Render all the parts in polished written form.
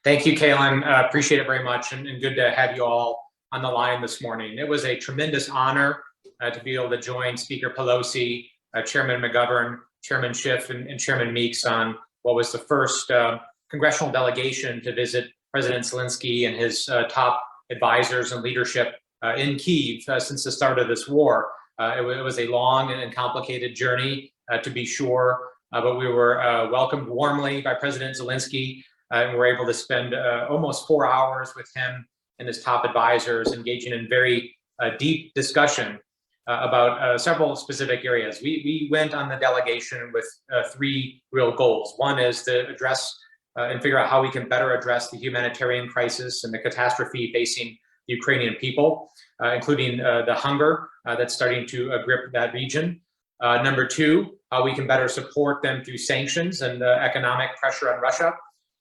Thank you, Kaylin. Appreciate it very much, and good to have you all on the line this morning. It was a tremendous honor to be able to join Speaker Pelosi, Chairman McGovern, Chairman Schiff, and Chairman Meeks on what was the first congressional delegation to visit President Zelenskyy and his top advisors and leadership in Kyiv since the start of this war. It was a long and complicated journey, to be sure, but we were welcomed warmly by President Zelenskyy. And we're able to spend almost 4 hours with him and his top advisors, engaging in very deep discussion about several specific areas. We went on the delegation with three real goals. One is to address and figure out how we can better address the humanitarian crisis and the catastrophe facing the Ukrainian people, including the hunger that's starting to grip that region. Number two, how we can better support them through sanctions and economic pressure on Russia.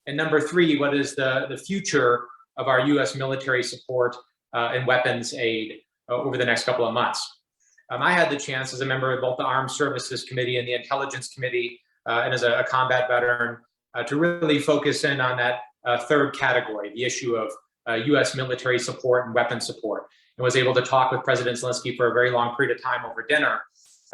And number three, what is the future of our U.S. military support and weapons aid over the next couple of months? I had the chance as a member of both the Armed Services Committee and the Intelligence Committee, and as a combat veteran, to really focus in on that third category, the issue of U.S. military support and weapons support, and was able to talk with President Zelenskyy for a very long period of time over dinner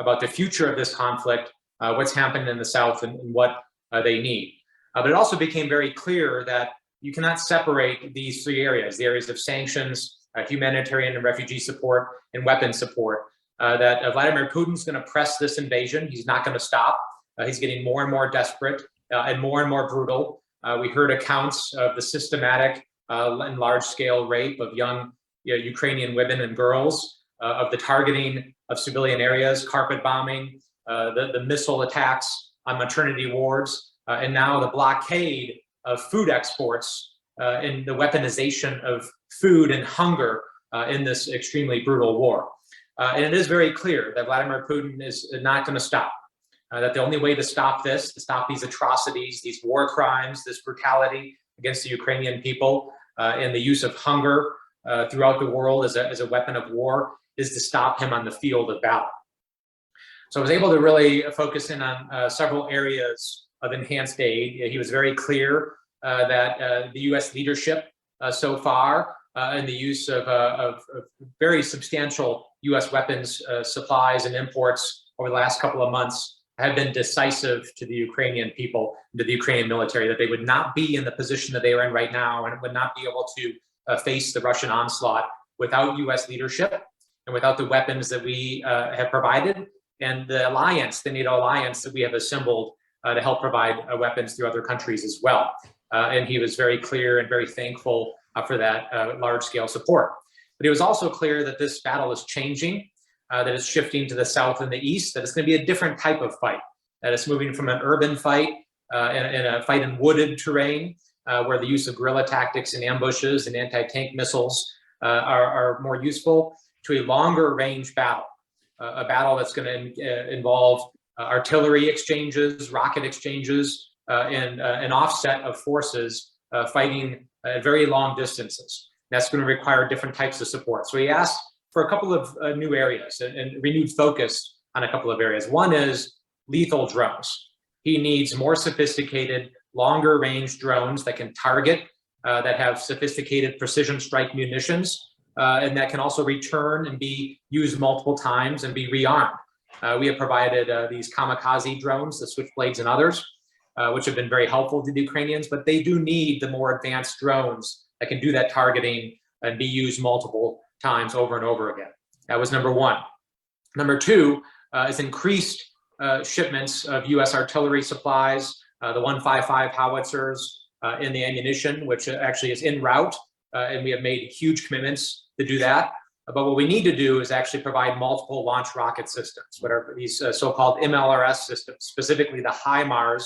about the future of this conflict, what's happening in the South, and what they need. But it also became very clear that you cannot separate these three areas, the areas of sanctions, humanitarian and refugee support, and weapons support, that Vladimir Putin's going to press this invasion. He's not going to stop. He's getting more and more desperate and more brutal. We heard accounts of the systematic and large-scale rape of young Ukrainian women and girls, of the targeting of civilian areas, carpet bombing, the missile attacks on maternity wards, and now the blockade of food exports and the weaponization of food and hunger in this extremely brutal war. And it is very clear that Vladimir Putin is not going to stop, that the only way to stop this, to stop these atrocities, these war crimes, this brutality against the Ukrainian people, and the use of hunger throughout the world as a weapon of war, is to stop him on the field of battle. So I was able to really focus in on several areas of enhanced aid. He was very clear that the U.S. leadership so far in the use of very substantial U.S. weapons supplies and imports over the last couple of months have been decisive to the Ukrainian people, to the Ukrainian military, that they would not be in the position that they are in right now and would not be able to face the Russian onslaught without U.S. leadership and without the weapons that we have provided and the alliance, the NATO alliance that we have assembled to help provide weapons through other countries as well. And he was very clear and very thankful for that large-scale support. But he was also clear that this battle is changing, that it's shifting to the south and the east, that it's going to be a different type of fight, that it's moving from an urban fight and a fight in wooded terrain, where the use of guerrilla tactics and ambushes and anti-tank missiles are more useful, to a longer range battle, a battle that's going to involve artillery exchanges, rocket exchanges, and an offset of forces fighting at very long distances. That's going to require different types of support. So he asked for a couple of new areas and renewed focus on a couple of areas. One is lethal drones. He needs more sophisticated, longer range drones that can target, that have sophisticated precision strike munitions, and that can also return and be used multiple times and be rearmed. We have provided these kamikaze drones, the Switchblades and others, which have been very helpful to the Ukrainians, but they do need the more advanced drones that can do that targeting and be used multiple times over and over again. That was number one. Number two is increased shipments of U.S. artillery supplies, the 155 howitzers and the ammunition, which actually is en route, and we have made huge commitments to do that. But what we need to do is actually provide multiple launch rocket systems, what are these so-called MLRS systems, specifically the HIMARS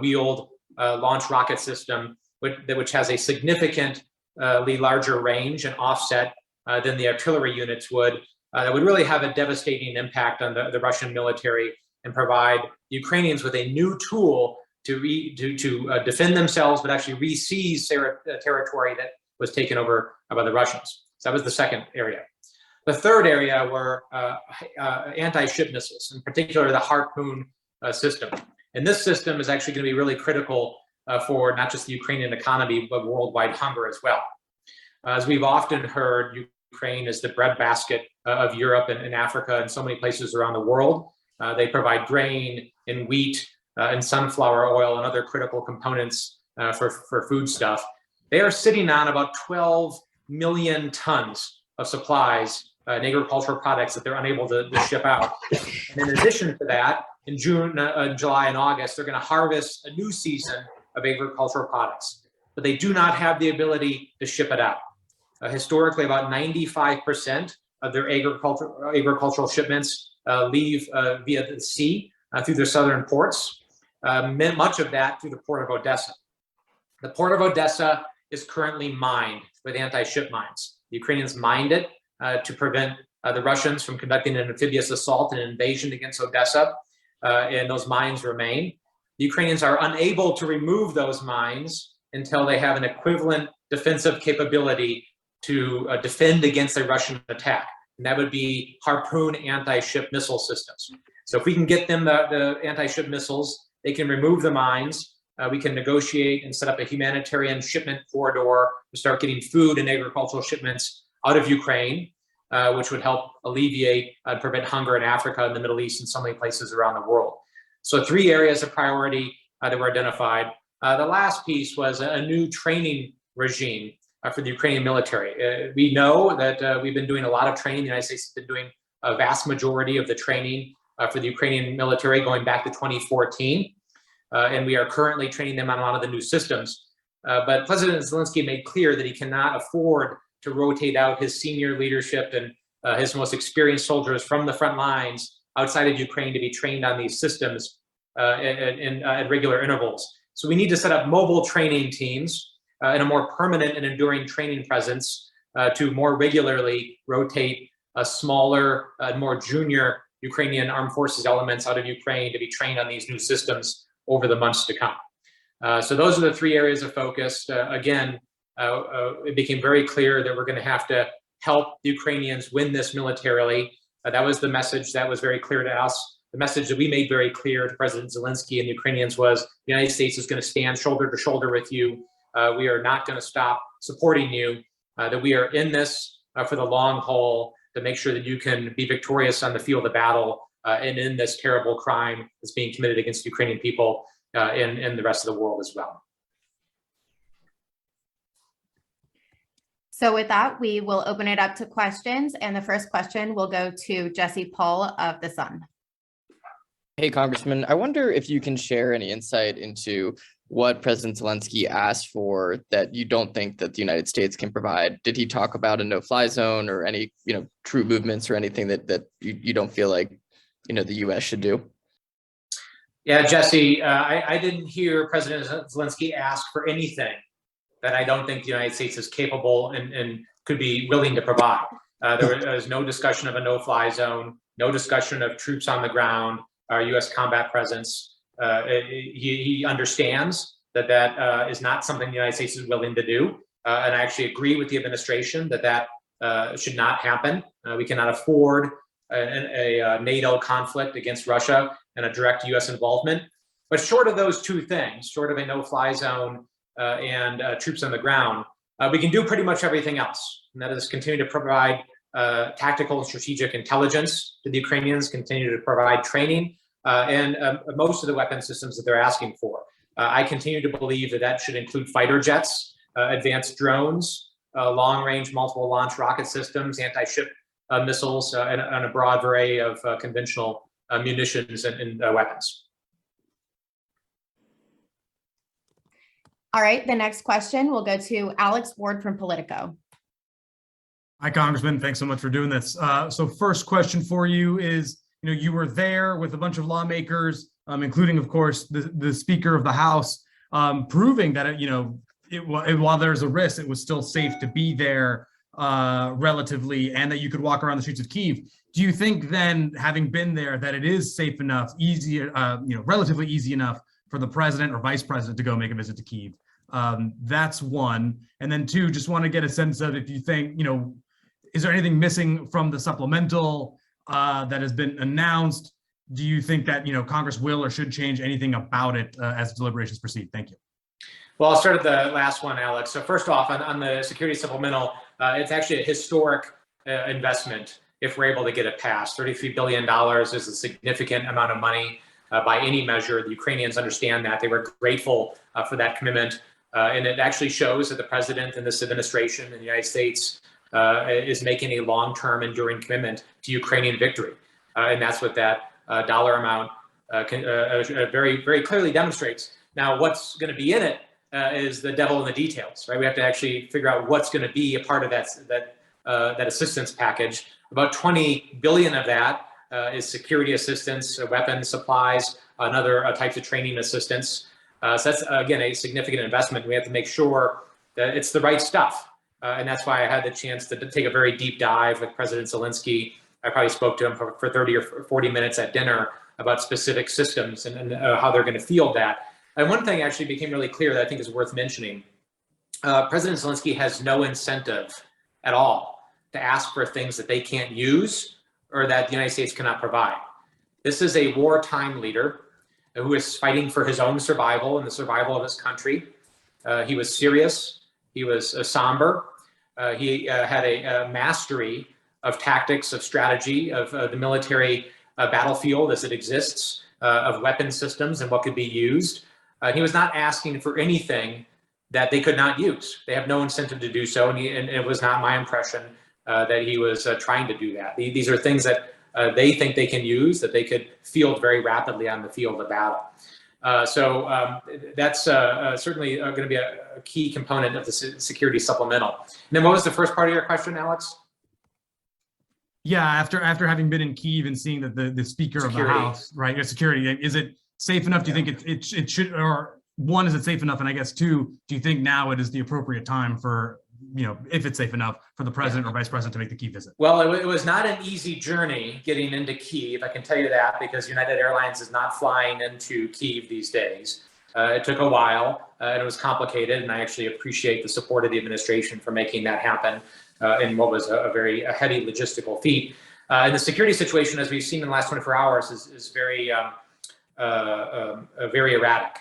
wheeled launch rocket system, which has a significantly larger range and offset than the artillery units would, that would really have a devastating impact on the Russian military and provide Ukrainians with a new tool to defend themselves, but actually re-seize territory that was taken over by the Russians. So that was the second area. The third area were anti-ship missiles, in particular the Harpoon system. And this system is actually going to be really critical for not just the Ukrainian economy, but worldwide hunger as well. As we've often heard, Ukraine is the breadbasket of Europe and Africa and so many places around the world. They provide grain and wheat and sunflower oil and other critical components for foodstuff. They are sitting on about 12 million tons of supplies and agricultural products that they're unable to ship out. And in addition to that, in June, July, and August, they're going to harvest a new season of agricultural products, but they do not have the ability to ship it out. Historically, about 95% of their agricultural shipments leave via the sea through their southern ports, much of that through the port of Odessa. The port of Odessa is currently mined with anti-ship mines. The Ukrainians mined it to prevent the Russians from conducting an amphibious assault and invasion against Odessa, and those mines remain. The Ukrainians are unable to remove those mines until they have an equivalent defensive capability to defend against a Russian attack. And that would be Harpoon anti-ship missile systems. So if we can get them the anti-ship missiles, they can remove the mines. We can negotiate and set up a humanitarian shipment corridor to start getting food and agricultural shipments out of Ukraine, which would help alleviate and prevent hunger in Africa and the Middle East and so many places around the world. So 3 areas of priority that were identified. The last piece was a new training regime for the Ukrainian military. We know that we've been doing a lot of training. The United States has been doing a vast majority of the training for the Ukrainian military going back to 2014. And we are currently training them on a lot of the new systems. But President Zelenskyy made clear that he cannot afford to rotate out his senior leadership and his most experienced soldiers from the front lines outside of Ukraine to be trained on these systems at regular intervals. So we need to set up mobile training teams and a more permanent and enduring training presence to more regularly rotate smaller, more junior Ukrainian armed forces elements out of Ukraine to be trained on these new systems over the months to come. So those are the 3 areas of focus. Again, it became very clear that we're going to have to help the Ukrainians win this militarily. That was the message that was very clear to us. The message that we made very clear to President Zelenskyy and the Ukrainians was the United States is going to stand shoulder to shoulder with you. We are not going to stop supporting you, that we are in this for the long haul to make sure that you can be victorious on the field of battle and in this terrible crime that's being committed against Ukrainian people and the rest of the world as well. So with that, we will open it up to questions. And the first question will go to Jesse Paul of The Sun. Hey, Congressman, I wonder if you can share any insight into what President Zelenskyy asked for that you don't think that the United States can provide. Did he talk about a no-fly zone or any, troop movements or anything that you don't feel like, the U.S. should do? Yeah, Jesse, I didn't hear President Zelenskyy ask for anything that I don't think the United States is capable and could be willing to provide. There was no discussion of a no-fly zone, no discussion of troops on the ground, our U.S. combat presence. He understands that is not something the United States is willing to do. And I actually agree with the administration that should not happen. We cannot afford a NATO conflict against Russia and a direct U.S. involvement. But short of those 2 things, short of a no-fly zone and troops on the ground, we can do pretty much everything else. And that is continue to provide tactical and strategic intelligence to the Ukrainians, continue to provide training, and most of the weapon systems that they're asking for. I continue to believe that should include fighter jets, advanced drones, long-range multiple launch rocket systems, anti-ship missiles, and a broad array of conventional munitions and weapons. All right, the next question will go to Alex Ward from Politico. Hi, Congressman. Thanks so much for doing this. So first question for you is, you were there with a bunch of lawmakers, including, of course, the Speaker of the House, proving that, while there's a risk, it was still safe to be there relatively, and that you could walk around the streets of Kyiv. Do you think then, having been there, that it is safe enough, relatively easy enough for the president or vice president to go make a visit to Kyiv? That's one. And then 2, just want to get a sense of if you think, is there anything missing from the supplemental that has been announced? Do you think that, Congress will or should change anything about it as deliberations proceed? Thank you. Well, I'll start at the last one, Alex. So first off, on the security supplemental, it's actually a historic investment if we're able to get it passed. $33 billion is a significant amount of money by any measure. The Ukrainians understand that. They were grateful for that commitment. And it actually shows that the president and this administration in the United States is making a long-term enduring commitment to Ukrainian victory. And that's what that dollar amount very, very clearly demonstrates. Now, what's going to be in it is the devil in the details, right? We have to actually figure out what's going to be a part of that assistance package. About 20 billion of that is security assistance, weapons, supplies, and other types of training assistance. So that's, again, a significant investment. We have to make sure that it's the right stuff. And that's why I had the chance to take a very deep dive with President Zelenskyy. I probably spoke to him for 30 or 40 minutes at dinner about specific systems and how they're going to field that. And one thing actually became really clear that I think is worth mentioning. President Zelenskyy has no incentive at all to ask for things that they can't use or that the United States cannot provide. This is a wartime leader who is fighting for his own survival and the survival of his country. He was serious. He was somber. He had a mastery of tactics, of strategy, of the military battlefield as it exists, of weapon systems and what could be used. He was not asking for anything that they could not use. They have no incentive to do so, and it was not my impression that he was trying to do that. These are things that they think they can use, that they could field very rapidly on the field of battle. So that's certainly going to be a key component of the security supplemental. And then what was the first part of your question, Alex? Yeah, after having been in Kyiv and seeing that the Speaker of the House, right, your security, is it safe enough? Do you think it should, or one, is it safe enough? And I guess two, do you think now it is the appropriate time for, if it's safe enough for the president or vice president to make the Kyiv visit? Well, it was not an easy journey getting into Kyiv. I can tell you that because United Airlines is not flying into Kyiv these days. It took a while and it was complicated. And I actually appreciate the support of the administration for making that happen in what was a very heavy logistical feat. And the security situation, as we've seen in the last 24 hours, is very, very erratic.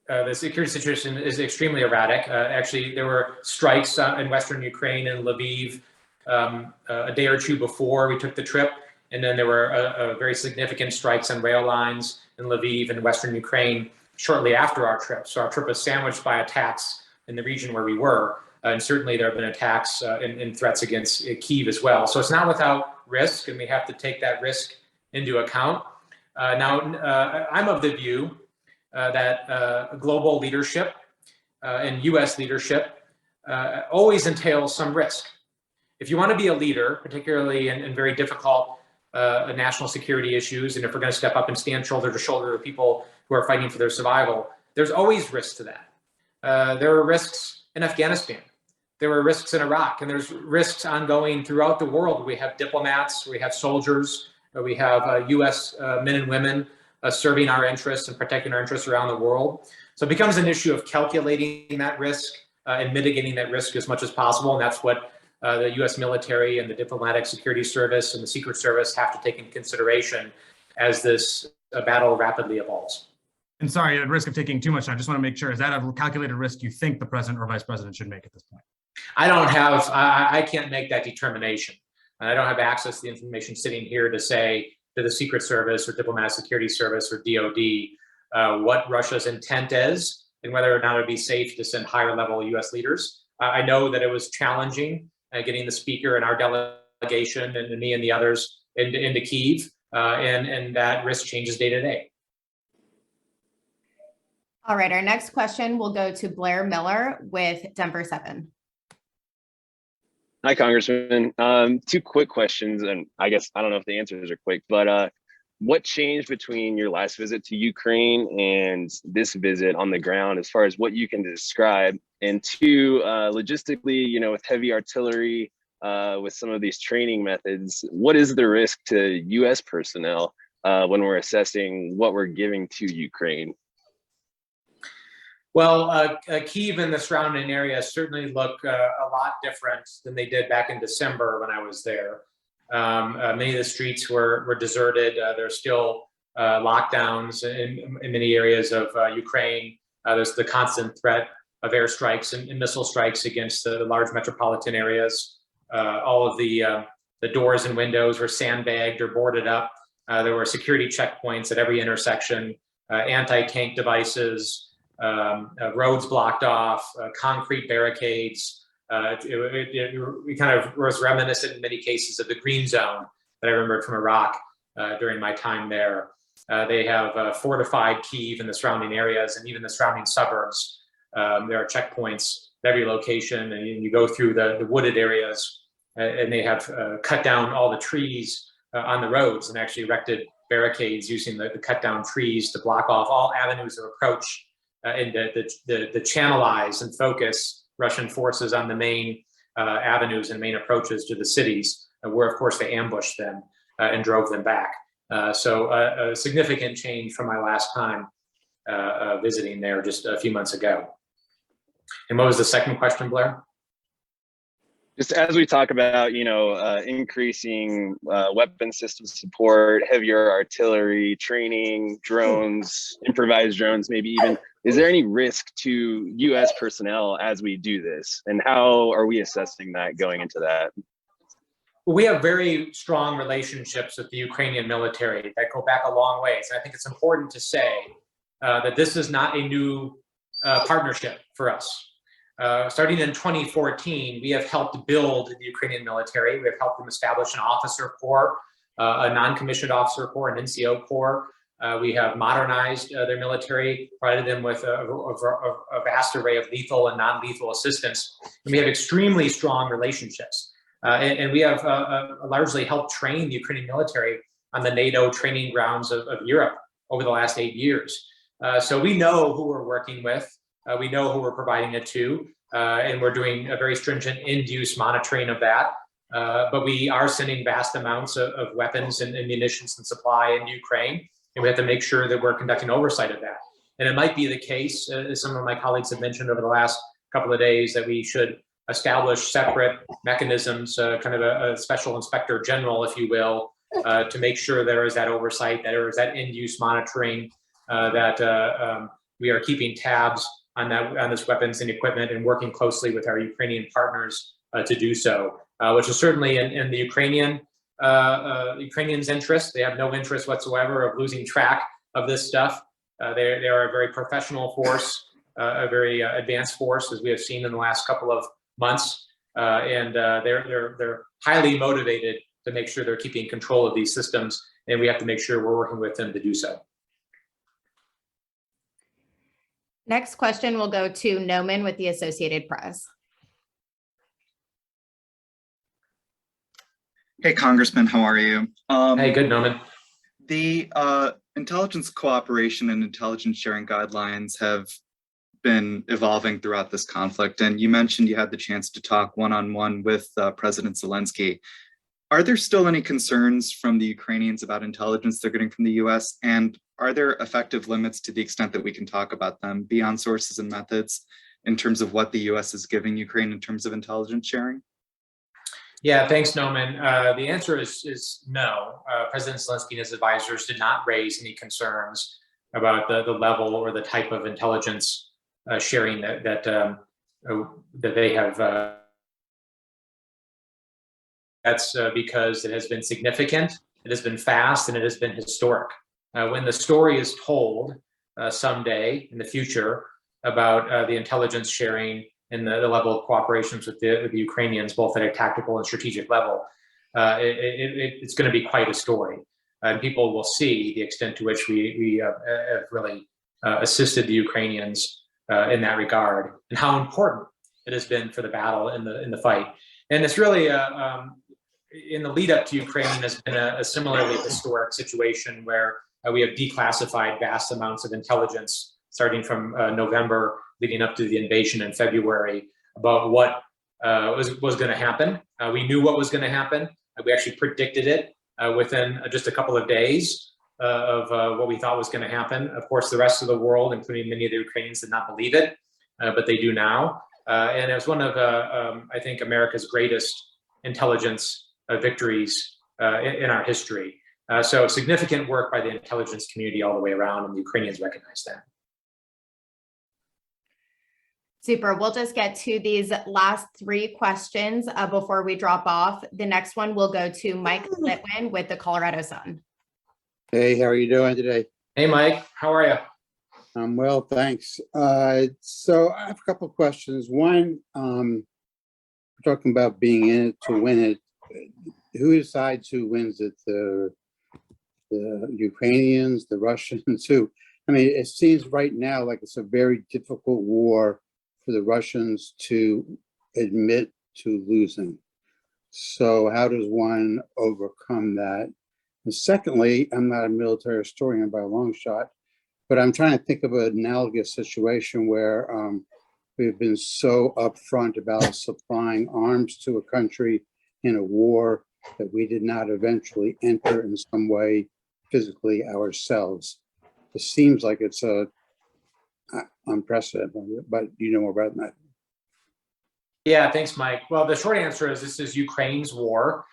The security situation is extremely erratic. Actually, there were strikes in Western Ukraine and Lviv a day or two before we took the trip. And then there were very significant strikes on rail lines in Lviv and Western Ukraine shortly after our trip. So our trip was sandwiched by attacks in the region where we were. And certainly there have been attacks and threats against Kyiv as well. So it's not without risk, and we have to take that risk into account. Now, I'm of the view that global leadership and U.S. leadership always entails some risk. If you want to be a leader, particularly in very difficult national security issues, and if we're going to step up and stand shoulder to shoulder with people who are fighting for their survival, there's always risk to that. There are risks in Afghanistan. There were risks in Iraq, and there's risks ongoing throughout the world. We have diplomats, we have soldiers, we have U.S. Men and women serving our interests and protecting our interests around the world. So it becomes an issue of calculating that risk and mitigating that risk as much as possible. And that's what the U.S. military and the diplomatic security service and the Secret Service have to take into consideration as this battle rapidly evolves. And sorry, at risk of taking too much time, I just want to make sure, is that a calculated risk you think the president or vice president should make at this point? I can't make that determination. I don't have access to the information sitting here to say to the Secret Service or Diplomatic Security Service or DOD what Russia's intent is and whether or not it would be safe to send higher level U.S. leaders. I know that it was challenging getting the Speaker and our delegation and me and the others into Kyiv, and that risk changes day to day. All right, our next question will go to Blair Miller with Denver 7. Hi, Congressman. Two quick questions, and I guess I don't know if the answers are quick, but what changed between your last visit to Ukraine and this visit on the ground as far as what you can describe? And two, logistically, with heavy artillery, with some of these training methods, what is the risk to U.S. personnel when we're assessing what we're giving to Ukraine? Well, Kyiv and the surrounding areas certainly look a lot different than they did back in December when I was there. Many of the streets were deserted. There's still lockdowns in many areas of Ukraine. There's the constant threat of airstrikes and missile strikes against the large metropolitan areas. All of the doors and windows were sandbagged or boarded up. There were security checkpoints at every intersection, anti-tank devices, roads blocked off, concrete barricades. We kind of was reminiscent in many cases of the green zone that I remembered from Iraq during my time there. They have fortified Kyiv and the surrounding areas and even the surrounding suburbs. There are checkpoints at every location, and you go through the wooded areas, and they have cut down all the trees on the roads and actually erected barricades using the cut down trees to block off all avenues of approach and to channelize and focus Russian forces on the main avenues and main approaches to the cities, where of course they ambushed them and drove them back. So a significant change from my last time visiting there just a few months ago. And what was the second question, Blair? Just as we talk about, increasing weapon system support, heavier artillery training, drones, improvised drones, maybe even, is there any risk to U.S. personnel as we do this? And how are we assessing that going into that? We have very strong relationships with the Ukrainian military that go back a long ways. And I think it's important to say that this is not a new partnership for us. Starting in 2014, we have helped build the Ukrainian military. We have helped them establish an officer corps, a non-commissioned officer corps, an NCO corps. We have modernized their military, provided them with a vast array of lethal and non-lethal assistance. And we have extremely strong relationships. And we have largely helped train the Ukrainian military on the NATO training grounds of Europe over the last 8 years. So we know who we're working with. We know who we're providing it to, and we're doing a very stringent end-use monitoring of that. But we are sending vast amounts of weapons and munitions and supply in Ukraine, and we have to make sure that we're conducting oversight of that. And it might be the case, as some of my colleagues have mentioned over the last couple of days, that we should establish separate mechanisms, kind of a special inspector general, if you will, to make sure there is that oversight, that there is that end-use monitoring, that we are keeping tabs on this weapons and equipment and working closely with our Ukrainian partners to do so, which is certainly in the Ukrainians' interest. They have no interest whatsoever of losing track of this stuff. They are a very professional force, a very advanced force, as we have seen in the last couple of months, and they're highly motivated to make sure they're keeping control of these systems, and we have to make sure we're working with them to do so. Next question will go to Noman with the Associated Press. Hey, Congressman, how are you? Hey, good, Noman. The intelligence cooperation and intelligence sharing guidelines have been evolving throughout this conflict, and you mentioned you had the chance to talk one-on-one with President Zelenskyy. Are there still any concerns from the Ukrainians about intelligence they're getting from the US? And are there effective limits, to the extent that we can talk about them, beyond sources and methods, in terms of what the US is giving Ukraine in terms of intelligence sharing? Yeah, thanks, Noman. The answer is no. President Zelenskyy and his advisors did not raise any concerns about the level or the type of intelligence sharing that they have. That's because it has been significant, it has been fast, and it has been historic. When the story is told someday in the future about the intelligence sharing and the level of cooperations with the Ukrainians, both at a tactical and strategic level, it's going to be quite a story. And people will see the extent to which we have really assisted the Ukrainians in that regard, and how important it has been for the battle in the fight. And it's really in the lead up to Ukraine has been a similarly historic situation where we have declassified vast amounts of intelligence starting from November leading up to the invasion in February about what was going to happen. We knew what was going to happen. We actually predicted it within just a couple of days of what we thought was going to happen. Of course, the rest of the world, including many of the Ukrainians, did not believe it, but they do now. And it was one of, I think, America's greatest intelligence victories in our history. So significant work by the intelligence community all the way around, and the Ukrainians recognize that. Super. We'll just get to these last three questions before we drop off. The next one will go to Mike Litwin with the Colorado Sun. Hey, how are you doing today? Hey, Mike, how are you? I'm well, thanks. So I have a couple of questions. One, we're talking about being in it to win it. Who decides who wins it? The Ukrainians, the Russians, who? I mean, it seems right now like it's a very difficult war for the Russians to admit to losing. So how does one overcome that? And secondly, I'm not a military historian by a long shot, but I'm trying to think of an analogous situation where we've been so upfront about supplying arms to a country in a war that we did not eventually enter in some way physically ourselves. It seems like it's unprecedented, but you know more about that. Yeah, thanks, Mike. Well, the short answer is this is Ukraine's war.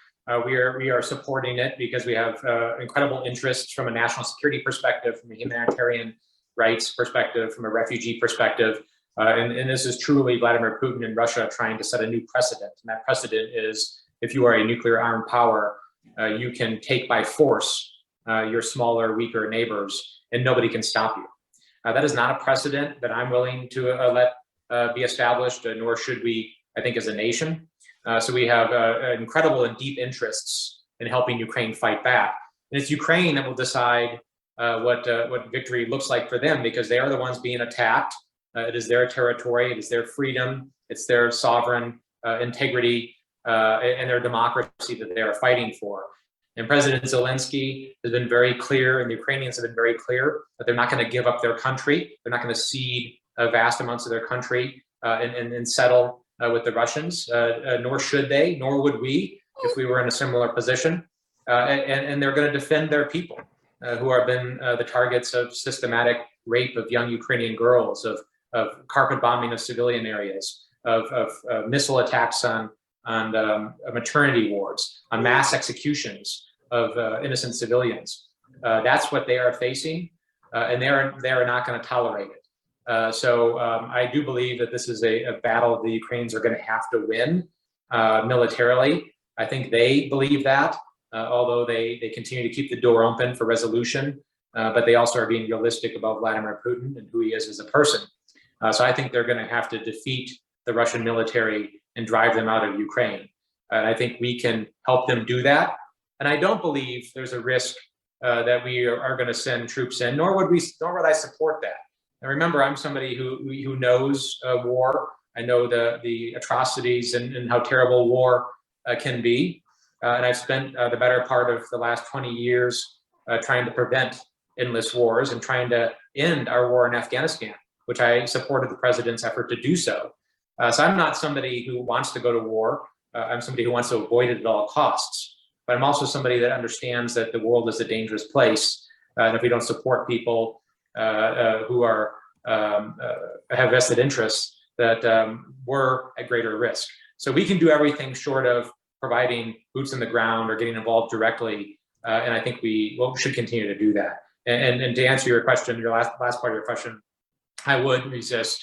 We are supporting it because we have incredible interests from a national security perspective, from a humanitarian rights perspective, from a refugee perspective. And this is truly Vladimir Putin and Russia trying to set a new precedent. And that precedent is if you are a nuclear armed power, you can take by force your smaller, weaker neighbors, and nobody can stop you. That is not a precedent that I'm willing to let be established, nor should we, I think, as a nation. So we have incredible and deep interests in helping Ukraine fight back. And it's Ukraine that will decide what victory looks like for them, because they are the ones being attacked. It is their territory, it is their freedom, it's their sovereign integrity and their democracy that they are fighting for. And President Zelenskyy has been very clear, and the Ukrainians have been very clear that they're not going to give up their country. They're not going to cede vast amounts of their country and settle with the Russians, nor should they, nor would we if we were in a similar position. And they're going to defend their people who have been the targets of systematic rape of young Ukrainian girls, of carpet bombing of civilian areas, of missile attacks on maternity wards, on mass executions of innocent civilians. That's what they are facing, and they are not going to tolerate it. So I do believe that this is a battle the Ukrainians are going to have to win militarily. I think they believe that, although they continue to keep the door open for resolution, but they also are being realistic about Vladimir Putin and who he is as a person. So I think they're going to have to defeat the Russian military and drive them out of Ukraine. And I think we can help them do that. And I don't believe there's a risk that we are going to send troops in, nor would I support that. And remember, I'm somebody who knows war. I know the atrocities and how terrible war can be. And I've spent the better part of the last 20 years trying to prevent endless wars and trying to end our war in Afghanistan, which I supported the president's effort to do so. So I'm not somebody who wants to go to war. I'm somebody who wants to avoid it at all costs. But I'm also somebody that understands that the world is a dangerous place. And if we don't support people who are have vested interests, that we're at greater risk. So we can do everything short of providing boots on the ground or getting involved directly. And I think we should continue to do that. And to answer your question, your last part of your question, I would resist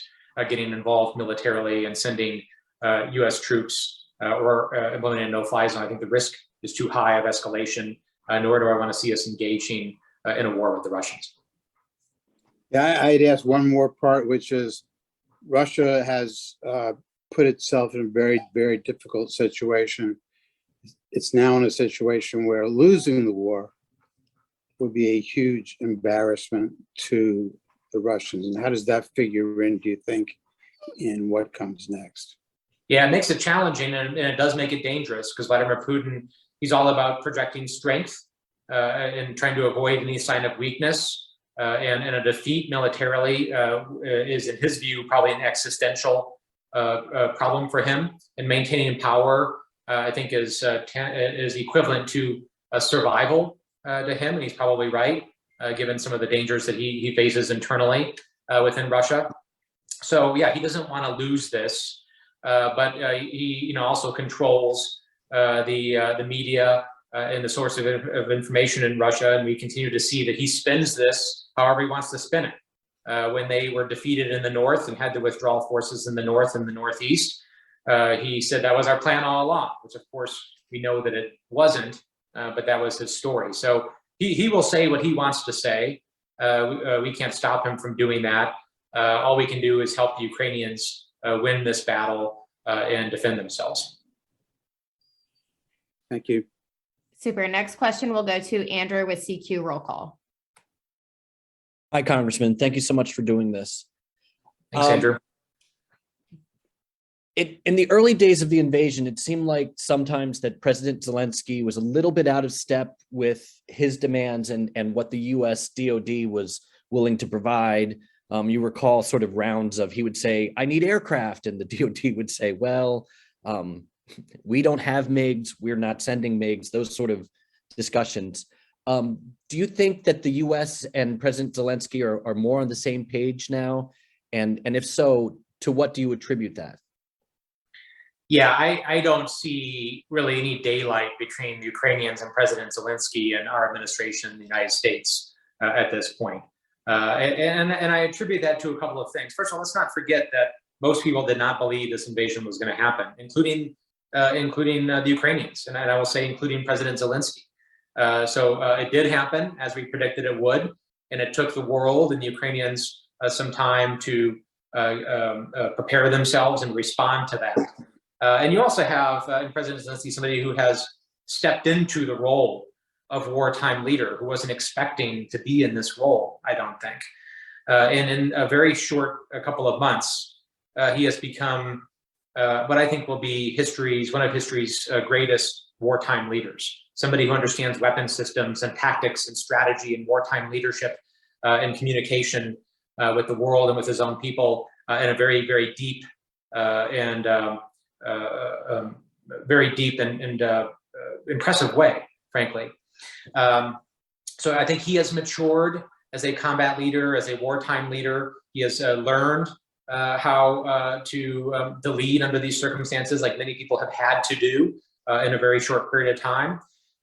getting involved militarily and sending U.S. troops or implementing a no-fly zone. I think the risk is too high of escalation, nor do I want to see us engaging in a war with the Russians. Yeah, I'd ask one more part, which is Russia has put itself in a very, very difficult situation. It's now in a situation where losing the war would be a huge embarrassment to the Russians. And how does that figure in, do you think, in what comes next? Yeah, it makes it challenging, and it does make it dangerous, because Vladimir Putin, he's all about projecting strength and trying to avoid any sign of weakness. And a defeat militarily is, in his view, probably an existential problem for him. And maintaining power, I think, is equivalent to a survival to him, and he's probably right, given some of the dangers that he faces internally within Russia. So yeah, he doesn't want to lose this, but he also controls the media and the source of information in Russia, and we continue to see that he spins this however he wants to spin it. When they were defeated in the north and had to withdraw forces in the north and the northeast, he said that was our plan all along, which of course we know that it wasn't, but that was his story. So he will say what he wants to say. We can't stop him from doing that. All we can do is help the Ukrainians win this battle and defend themselves. Thank you. Super. Next question will go to Andrew with CQ roll call. Hi, Congressman. Thank you so much for doing this. Thanks, Andrew. In the early days of the invasion, it seemed like sometimes that President Zelenskyy was a little bit out of step with his demands and what the US DoD was willing to provide. You recall sort of rounds of, he would say, I need aircraft. And the DoD would say, well, we don't have MiGs. We're not sending MiGs, those sort of discussions. Do you think that the US and President Zelenskyy are more on the same page now? And if so, to what do you attribute that? Yeah, I don't see really any daylight between Ukrainians and President Zelenskyy and our administration in the United States at this point. And I attribute that to a couple of things. First of all, let's not forget that most people did not believe this invasion was going to happen, including the Ukrainians, and I will say including President Zelenskyy. So it did happen as we predicted it would, and it took the world and the Ukrainians some time to prepare themselves and respond to that. And you also have in President Zelenskyy somebody who has stepped into the role of wartime leader, who wasn't expecting to be in this role, I don't think. And in a very short couple of months, he has become what I think will be one of history's greatest wartime leaders. Somebody who understands weapon systems and tactics and strategy and wartime leadership and communication with the world and with his own people in a very, very deep and impressive way, frankly. So I think he has matured as a combat leader, as a wartime leader. He has learned how to lead under these circumstances, like many people have had to do in a very short period of time.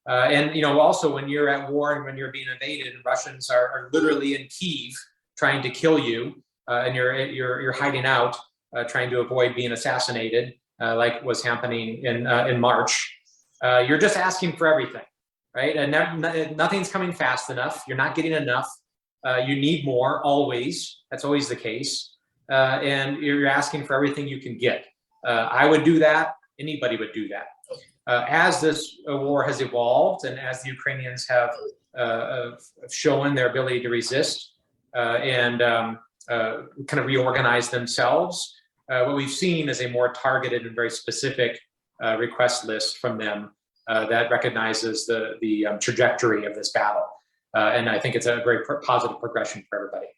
And also when you're at war and when you're being invaded, and Russians are literally in Kyiv trying to kill you, and you're hiding out, trying to avoid being assassinated, like was happening in March. You're just asking for everything, right? And nothing's coming fast enough. You're not getting enough. You need more always. That's always the case. And you're asking for everything you can get. I would do that. Anybody would do that. As this war has evolved and as the Ukrainians have shown their ability to resist and kind of reorganize themselves, what we've seen is a more targeted and very specific request list from them that recognizes the trajectory of this battle. And I think it's a very positive progression for everybody.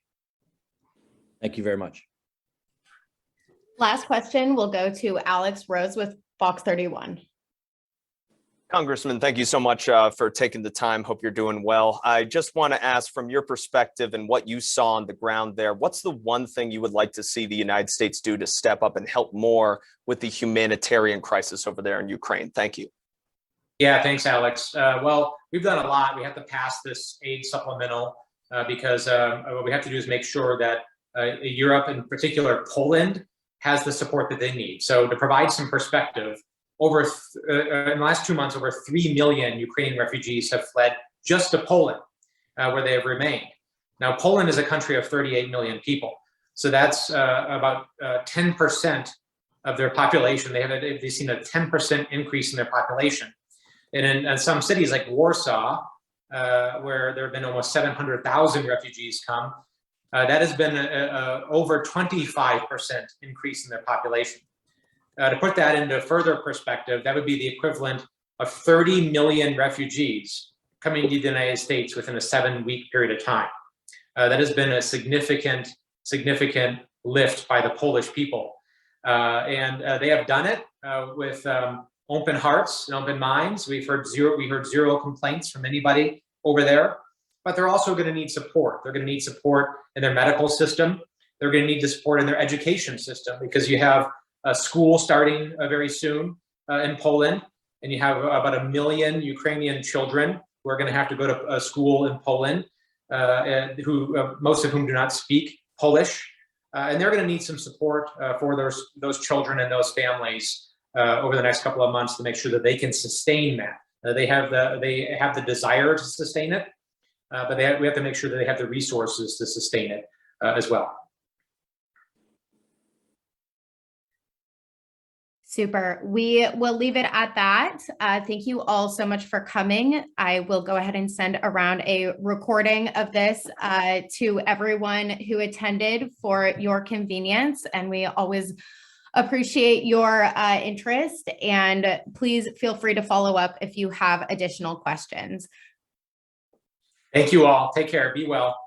Thank you very much. Last question will go to Alex Rose with Fox 31. Congressman, thank you so much for taking the time. Hope you're doing well. I just want to ask, from your perspective and what you saw on the ground there, what's the one thing you would like to see the United States do to step up and help more with the humanitarian crisis over there in Ukraine? Thank you. Yeah, thanks, Alex. Well, we've done a lot. We have to pass this aid supplemental because what we have to do is make sure that Europe, in particular Poland, has the support that they need. So to provide some perspective, in the last 2 months, over 3 million Ukrainian refugees have fled just to Poland, where they have remained. Now, Poland is a country of 38 million people. So that's about 10% of their population. They've seen a 10% increase in their population. And in some cities like Warsaw, where there have been almost 700,000 refugees come, that has been over 25% increase in their population. To put that into further perspective, that would be the equivalent of 30 million refugees coming to the United States within a 7-week period of time. That has been a significant lift by the Polish people. And they have done it with open hearts and open minds. We heard zero complaints from anybody over there, but they're also going to need support. They're going to need support in their medical system. They're going to need the support in their education system, because you have a school starting very soon in Poland. and you have about 1 million Ukrainian children who are going to have to go to a school in Poland, and most of whom do not speak Polish, and they're going to need some support for those children and those families over the next couple of months to make sure that they can sustain that. They have the desire to sustain it, but we have to make sure that they have the resources to sustain it as well. Super. We will leave it at that. Thank you all so much for coming. I will go ahead and send around a recording of this to everyone who attended for your convenience. And we always appreciate your interest. And please feel free to follow up if you have additional questions. Thank you all. Take care. Be well.